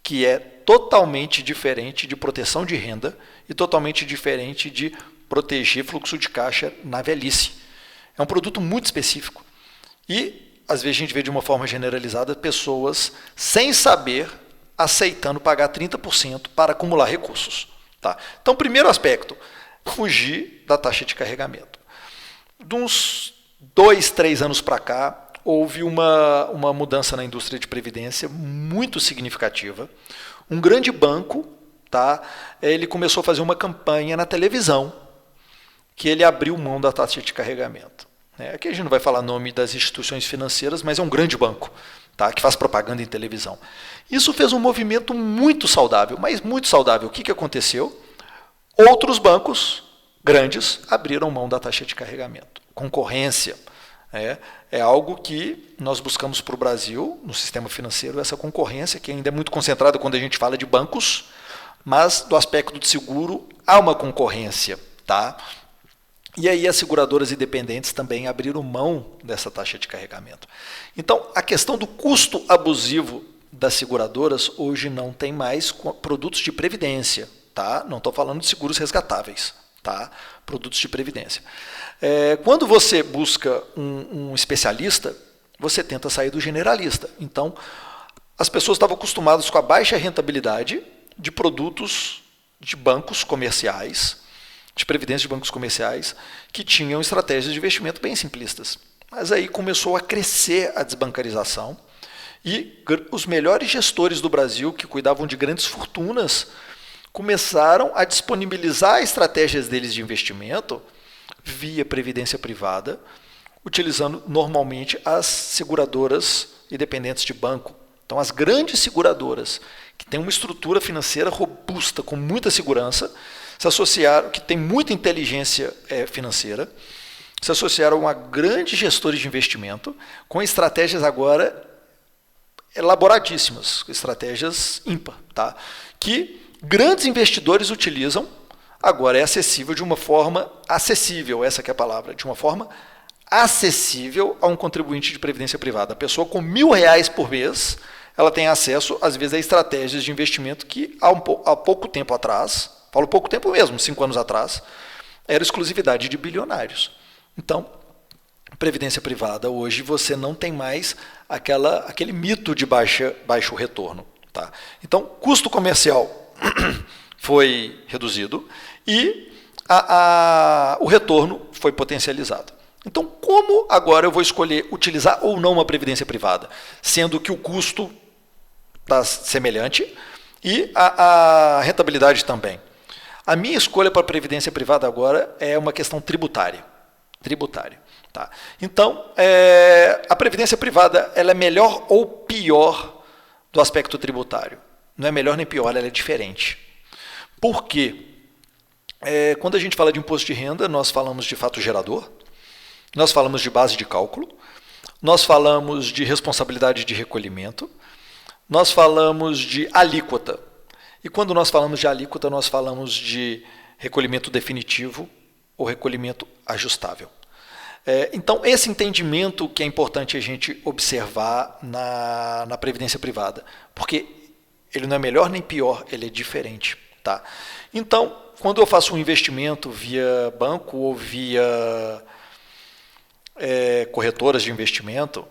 que é totalmente diferente de proteção de renda e totalmente diferente de proteger fluxo de caixa na velhice. É um produto muito específico. E, às vezes, a gente vê de uma forma generalizada pessoas, sem saber, aceitando pagar 30% para acumular recursos. Tá? Então, primeiro aspecto, fugir da taxa de carregamento. De uns 2, 3 anos para cá, houve uma mudança na indústria de previdência muito significativa. Um grande banco, tá, ele começou a fazer uma campanha na televisão, que ele abriu mão da taxa de carregamento. Aqui a gente não vai falar nome das instituições financeiras, mas é um grande banco, tá, que faz propaganda em televisão. Isso fez um movimento muito saudável, mas muito saudável. O que aconteceu? Outros bancos grandes abriram mão da taxa de carregamento. Concorrência é algo que nós buscamos para o Brasil, no sistema financeiro, essa concorrência, que ainda é muito concentrada quando a gente fala de bancos, mas do aspecto de seguro há uma concorrência. Tá? E aí as seguradoras independentes também abriram mão dessa taxa de carregamento. Então, a questão do custo abusivo das seguradoras hoje não tem mais produtos de previdência. Tá? Não estou falando de seguros resgatáveis. Tá? Produtos de previdência. Quando você busca um especialista, você tenta sair do generalista. Então, as pessoas estavam acostumadas com a baixa rentabilidade de produtos de bancos comerciais, de previdência de bancos comerciais, que tinham estratégias de investimento bem simplistas. Mas aí começou a crescer a desbancarização e os melhores gestores do Brasil, que cuidavam de grandes fortunas, começaram a disponibilizar estratégias deles de investimento via previdência privada, utilizando normalmente as seguradoras independentes de banco. Então, as grandes seguradoras, que têm uma estrutura financeira robusta, com muita segurança, se associaram, que tem muita inteligência financeira, se associaram a grandes gestores de investimento, com estratégias agora elaboradíssimas, estratégias ímpar, tá? Que grandes investidores utilizam, agora é acessível de uma forma acessível, essa que é a palavra, de uma forma acessível a um contribuinte de previdência privada. A pessoa com R$1.000 por mês, ela tem acesso, às vezes, a estratégias de investimento que há pouco tempo atrás, falo pouco tempo mesmo, 5 anos atrás, era exclusividade de bilionários. Então, previdência privada, hoje você não tem mais aquele mito de baixo retorno. Tá? Então, custo comercial foi reduzido e o retorno foi potencializado. Então, como agora eu vou escolher utilizar ou não uma previdência privada? Sendo que o custo está semelhante e a rentabilidade também. A minha escolha para a previdência privada agora é uma questão tributária. Tá? Então, a previdência privada ela é melhor ou pior do aspecto tributário? Não é melhor nem pior, ela é diferente. Por quê? Quando a gente fala de imposto de renda, nós falamos de fato gerador, nós falamos de base de cálculo, nós falamos de responsabilidade de recolhimento, nós falamos de alíquota. E quando nós falamos de alíquota, nós falamos de recolhimento definitivo ou recolhimento ajustável. Então, esse entendimento que é importante a gente observar na previdência privada, porque ele não é melhor nem pior, ele é diferente. Tá? Então, quando eu faço um investimento via banco ou via corretoras de investimento,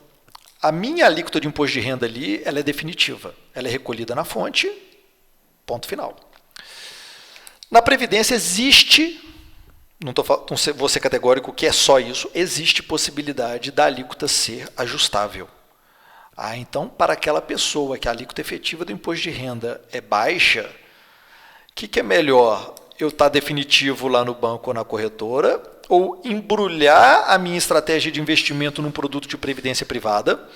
a minha alíquota de imposto de renda ali ela é definitiva, ela é recolhida na fonte, ponto final. Na Previdência existe, não vou ser categórico que é só isso, existe possibilidade da alíquota ser ajustável. Então, para aquela pessoa que a alíquota efetiva do imposto de renda é baixa, o que é melhor? Eu estar definitivo lá no banco ou na corretora, ou embrulhar a minha estratégia de investimento num produto de previdência privada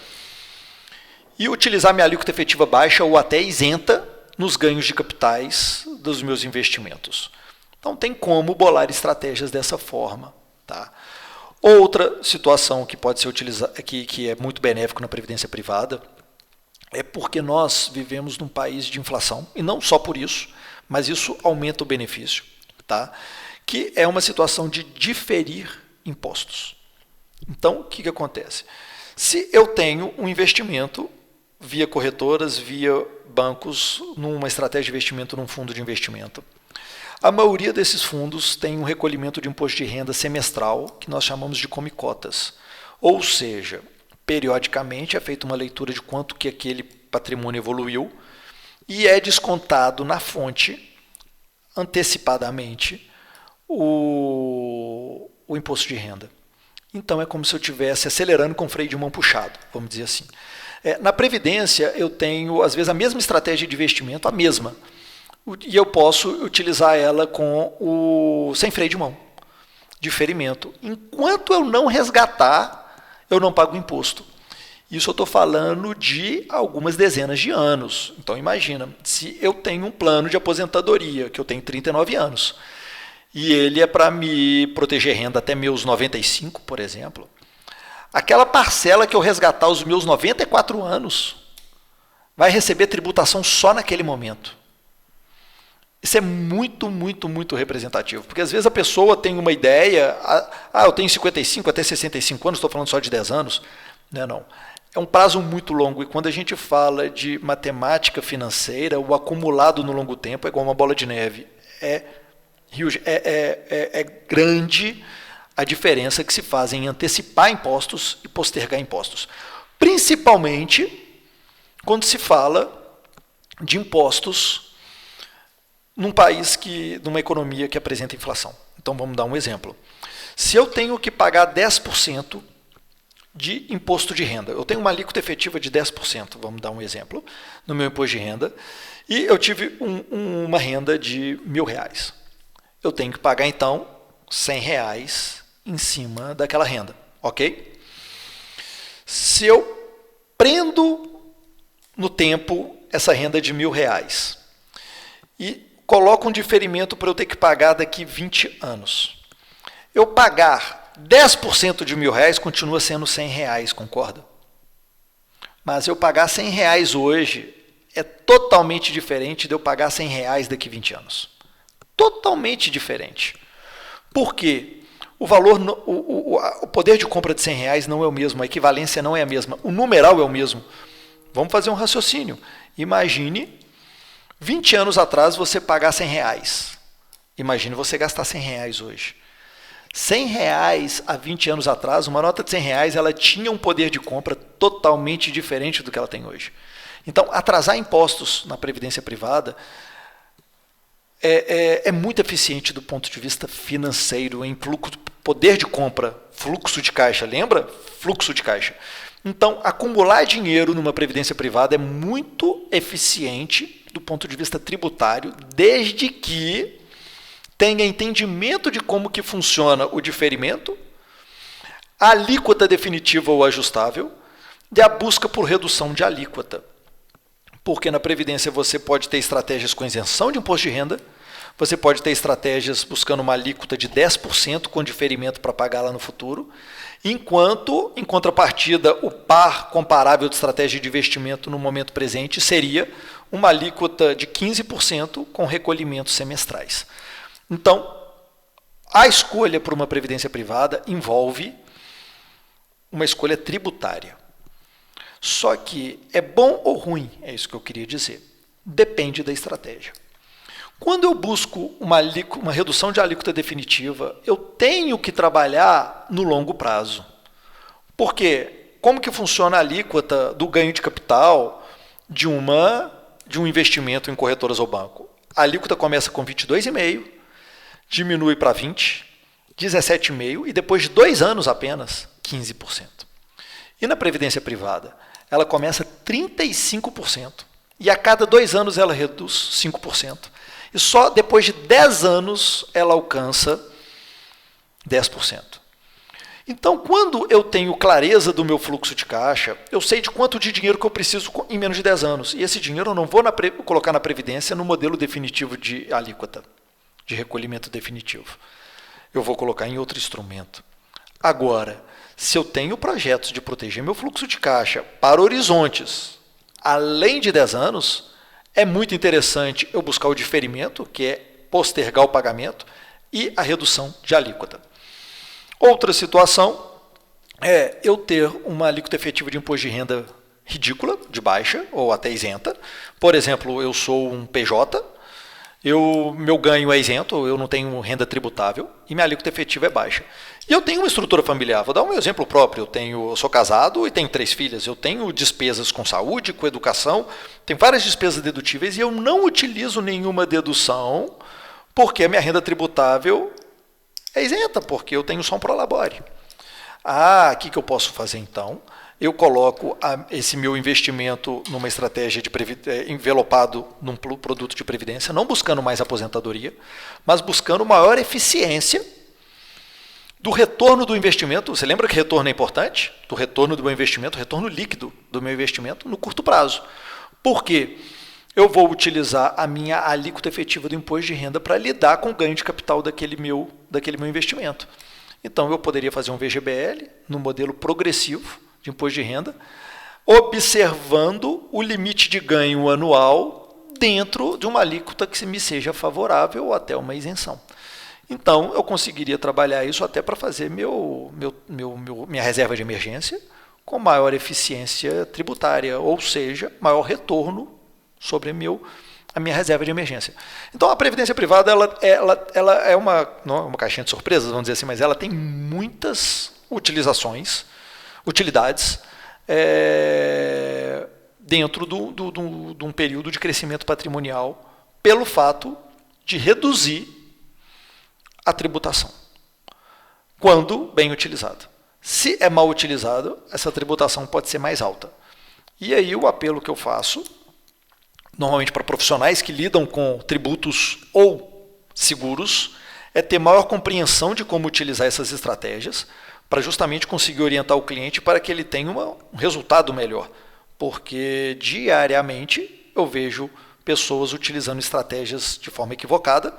e utilizar minha alíquota efetiva baixa ou até isenta nos ganhos de capitais dos meus investimentos. Então, tem como bolar estratégias dessa forma. Tá? Outra situação que pode ser utilizada, que é muito benéfico na previdência privada, é porque nós vivemos num país de inflação, e não só por isso, mas isso aumenta o benefício, tá? Que é uma situação de diferir impostos. Então, o que acontece? Se eu tenho um investimento via corretoras, via bancos, numa estratégia de investimento, num fundo de investimento, a maioria desses fundos tem um recolhimento de imposto de renda semestral, que nós chamamos de come-cotas. Ou seja, periodicamente é feita uma leitura de quanto que aquele patrimônio evoluiu e é descontado na fonte, antecipadamente, o imposto de renda. Então é como se eu estivesse acelerando com freio de mão puxado, vamos dizer assim. Na Previdência eu tenho, às vezes, a mesma estratégia de investimento, a mesma, e eu posso utilizar ela sem freio de mão, diferimento. Enquanto eu não resgatar, eu não pago imposto. Isso eu estou falando de algumas dezenas de anos. Então imagina, se eu tenho um plano de aposentadoria, que eu tenho 39 anos, e ele é para me proteger renda até meus 95, por exemplo, aquela parcela que eu resgatar aos meus 94 anos vai receber tributação só naquele momento. Isso é muito, muito, muito representativo, porque às vezes a pessoa tem uma ideia, eu tenho 55 até 65 anos, estou falando só de 10 anos, não. É um prazo muito longo, e quando a gente fala de matemática financeira, o acumulado no longo tempo é igual uma bola de neve. É grande a diferença que se faz em antecipar impostos e postergar impostos. Principalmente quando se fala de impostos num país numa economia que apresenta inflação. Então vamos dar um exemplo. Se eu tenho que pagar 10% de imposto de renda, eu tenho uma alíquota efetiva de 10%, vamos dar um exemplo, no meu imposto de renda, e eu tive uma renda de R$1.000. Eu tenho que pagar, então, R$100 em cima daquela renda, ok? Se eu prendo no tempo essa renda de R$ 1.000 e coloco um diferimento para eu ter que pagar daqui 20 anos. Eu pagar 10% de R$ 1.000 continua sendo R$ 100, concorda? Mas eu pagar R$ 100 hoje é totalmente diferente de eu pagar R$ 100 daqui 20 anos. Totalmente diferente. Por quê? O valor, o poder de compra de R$ 100 não é o mesmo, a equivalência não é a mesma, o numeral é o mesmo. Vamos fazer um raciocínio. Imagine 20 anos atrás você pagar R$ 100. Imagine você gastar R$ 100 hoje. R$ 100 há 20 anos atrás, uma nota de R$ 100, ela tinha um poder de compra totalmente diferente do que ela tem hoje. Então, atrasar impostos na previdência privada é muito eficiente do ponto de vista financeiro, em poder de compra, fluxo de caixa. Lembra? Fluxo de caixa. Então, acumular dinheiro numa previdência privada é muito eficiente do ponto de vista tributário, desde que tenha entendimento de como que funciona o diferimento, a alíquota definitiva ou ajustável e a busca por redução de alíquota. Porque na Previdência você pode ter estratégias com isenção de imposto de renda, você pode ter estratégias buscando uma alíquota de 10% com diferimento para pagar lá no futuro, enquanto, em contrapartida, o par comparável de estratégia de investimento no momento presente seria uma alíquota de 15% com recolhimentos semestrais. Então, a escolha por uma previdência privada envolve uma escolha tributária. Só que é bom ou ruim, é isso que eu queria dizer. Depende da estratégia. Quando eu busco uma redução de alíquota definitiva, eu tenho que trabalhar no longo prazo. Porque como que funciona a alíquota do ganho de capital de um investimento em corretoras ou banco? A alíquota começa com 22,5%, diminui para 20%, 17,5% e depois de 2 anos apenas, 15%. E na previdência privada, ela começa 35% e a cada 2 anos ela reduz 5%. E só depois de 10 anos ela alcança 10%. Então, quando eu tenho clareza do meu fluxo de caixa, eu sei de quanto de dinheiro que eu preciso em menos de 10 anos. E esse dinheiro eu não vou colocar na Previdência no modelo definitivo de alíquota, de recolhimento definitivo. Eu vou colocar em outro instrumento. Agora, se eu tenho projetos de proteger meu fluxo de caixa para horizontes além de 10 anos, é muito interessante eu buscar o diferimento, que é postergar o pagamento, e a redução de alíquota. Outra situação é eu ter uma alíquota efetiva de imposto de renda ridícula, de baixa ou até isenta. Por exemplo, eu sou um PJ, meu ganho é isento, eu não tenho renda tributável e minha alíquota efetiva é baixa. E eu tenho uma estrutura familiar, vou dar um exemplo próprio, eu sou casado e tenho 3 filhas, eu tenho despesas com saúde, com educação, tenho várias despesas dedutíveis e eu não utilizo nenhuma dedução porque a minha renda tributável é isenta, porque eu tenho só um prolabore. O que eu posso fazer então? Eu coloco esse meu investimento numa estratégia envelopado num produto de previdência, não buscando mais aposentadoria, mas buscando maior eficiência do retorno do investimento. Você lembra que retorno é importante? Do retorno do meu investimento, retorno líquido do meu investimento no curto prazo. Por quê? Eu vou utilizar a minha alíquota efetiva do imposto de renda para lidar com o ganho de capital daquele meu investimento. Então, eu poderia fazer um VGBL no modelo progressivo de imposto de renda, observando o limite de ganho anual dentro de uma alíquota que me seja favorável ou até uma isenção. Então, eu conseguiria trabalhar isso até para fazer minha reserva de emergência com maior eficiência tributária, ou seja, maior retorno sobre a minha reserva de emergência. Então, a previdência privada ela é não é uma caixinha de surpresas, vamos dizer assim, mas ela tem muitas utilidades dentro de um período de crescimento patrimonial pelo fato de reduzir a tributação, quando bem utilizado. Se é mal utilizado, essa tributação pode ser mais alta. E aí o apelo que eu faço, normalmente para profissionais que lidam com tributos ou seguros, é ter maior compreensão de como utilizar essas estratégias para justamente conseguir orientar o cliente para que ele tenha um resultado melhor. porque diariamente eu vejo pessoas utilizando estratégias de forma equivocada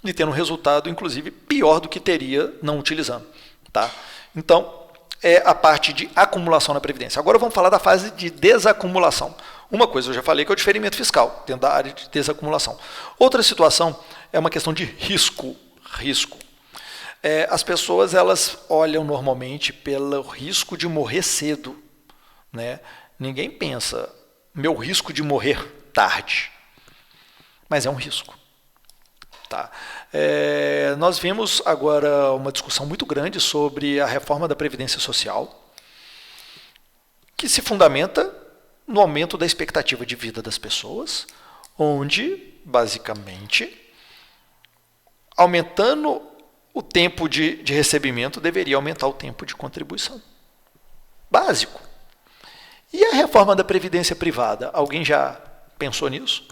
e tendo um resultado, inclusive, pior do que teria não utilizando. Tá? Então, é a parte de acumulação na Previdência. Agora vamos falar da fase de desacumulação. Uma coisa eu já falei que é o diferimento fiscal, dentro da área de desacumulação. Outra situação é uma questão de risco. As pessoas elas olham normalmente pelo risco de morrer cedo. Né? Ninguém pensa, meu risco de morrer tarde. Mas é um risco. Tá? Nós vimos agora uma discussão muito grande sobre a reforma da Previdência Social, que se fundamenta no aumento da expectativa de vida das pessoas, onde, basicamente, aumentando o tempo de recebimento, deveria aumentar o tempo de contribuição. Básico. E a reforma da Previdência Privada? Alguém já pensou nisso?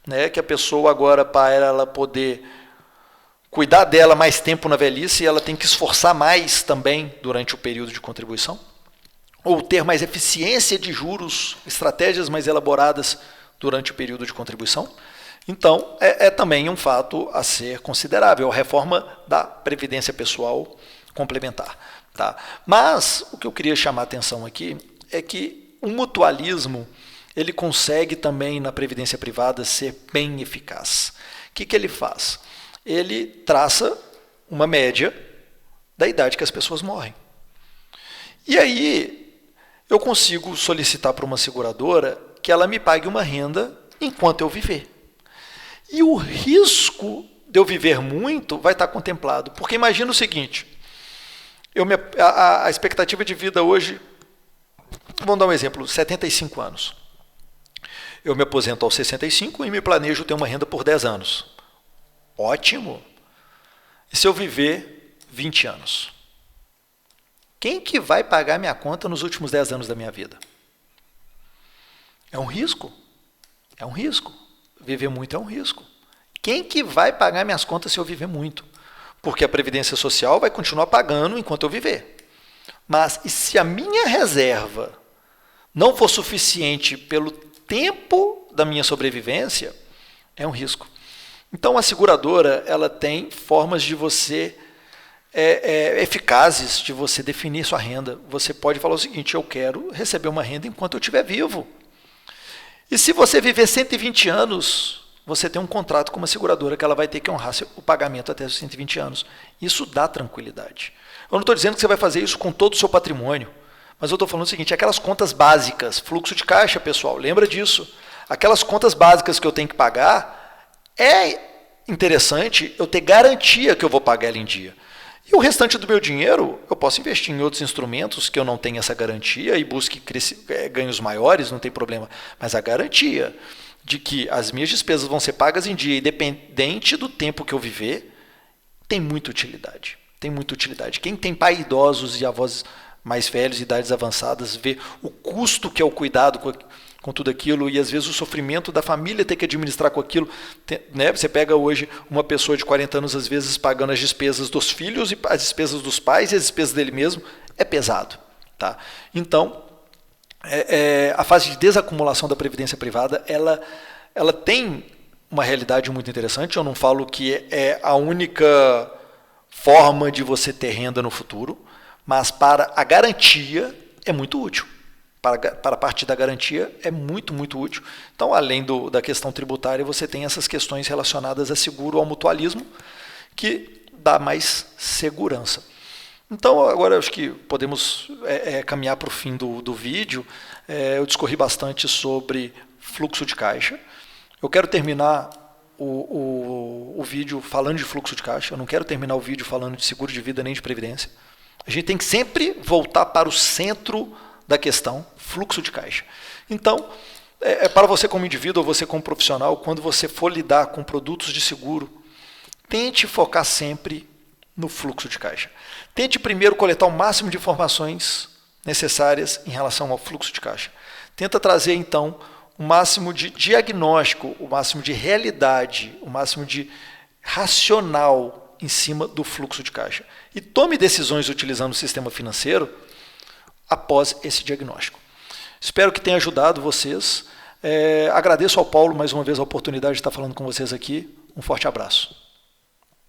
Né? Que a pessoa agora, para ela poder cuidar dela mais tempo na velhice, ela tem que esforçar mais também durante o período de contribuição? Ou ter mais eficiência de juros, estratégias mais elaboradas durante o período de contribuição? Então, é também um fato a ser considerável, a reforma da Previdência Pessoal Complementar. Tá? Mas, o que eu queria chamar a atenção aqui é que o mutualismo ele consegue também, na Previdência Privada, ser bem eficaz. O que ele faz? Ele traça uma média da idade que as pessoas morrem. E aí, eu consigo solicitar para uma seguradora que ela me pague uma renda enquanto eu viver. E o risco de eu viver muito vai estar contemplado. Porque imagina o seguinte, a expectativa de vida hoje, vamos dar um exemplo, 75 anos. Eu me aposento aos 65 e me planejo ter uma renda por 10 anos. Ótimo. E se eu viver 20 anos? Quem que vai pagar minha conta nos últimos 10 anos da minha vida? É um risco. É um risco. Viver muito é um risco. Quem que vai pagar minhas contas se eu viver muito? Porque a Previdência Social vai continuar pagando enquanto eu viver. Mas e se a minha reserva não for suficiente pelo tempo da minha sobrevivência, é um risco. Então, a seguradora ela tem formas de você, eficazes de você definir sua renda. Você pode falar o seguinte, eu quero receber uma renda enquanto eu estiver vivo. E se você viver 120 anos, você tem um contrato com uma seguradora que ela vai ter que honrar o pagamento até os 120 anos. Isso dá tranquilidade. Eu não estou dizendo que você vai fazer isso com todo o seu patrimônio, mas eu estou falando o seguinte, aquelas contas básicas, fluxo de caixa, pessoal, lembra disso. Aquelas contas básicas que eu tenho que pagar, é interessante eu ter garantia que eu vou pagar ela em dia. E o restante do meu dinheiro, eu posso investir em outros instrumentos que eu não tenho essa garantia e busque ganhos maiores, não tem problema. Mas a garantia de que as minhas despesas vão ser pagas em dia, independente do tempo que eu viver, tem muita utilidade. Tem muita utilidade. Quem tem pai idosos e avós mais velhos, idades avançadas, vê o custo que é o cuidado com tudo aquilo e às vezes o sofrimento da família ter que administrar com aquilo. Né? Você pega hoje uma pessoa de 40 anos, às vezes, pagando as despesas dos filhos e as despesas dos pais e as despesas dele mesmo, é pesado. Tá? Então, a fase de desacumulação da Previdência Privada, ela tem uma realidade muito interessante. Eu não falo que é a única forma de você ter renda no futuro, mas para a garantia é muito útil. Para a parte da garantia é muito, muito útil. Então, além da questão tributária, você tem essas questões relacionadas a seguro, ao mutualismo, que dá mais segurança. Então, agora acho que podemos caminhar para o fim do vídeo. Eu discorri bastante sobre fluxo de caixa. Eu quero terminar o vídeo falando de fluxo de caixa. Eu não quero terminar o vídeo falando de seguro de vida nem de previdência. A gente tem que sempre voltar para o centro da questão, fluxo de caixa. Então, para você como indivíduo ou você como profissional, quando você for lidar com produtos de seguro, tente focar sempre no fluxo de caixa. Tente primeiro coletar o máximo de informações necessárias em relação ao fluxo de caixa. Tenta trazer, então, o máximo de diagnóstico, o máximo de realidade, o máximo de racional em cima do fluxo de caixa. E tome decisões utilizando o sistema financeiro após esse diagnóstico. Espero que tenha ajudado vocês. Agradeço ao Paulo mais uma vez a oportunidade de estar falando com vocês aqui. Um forte abraço.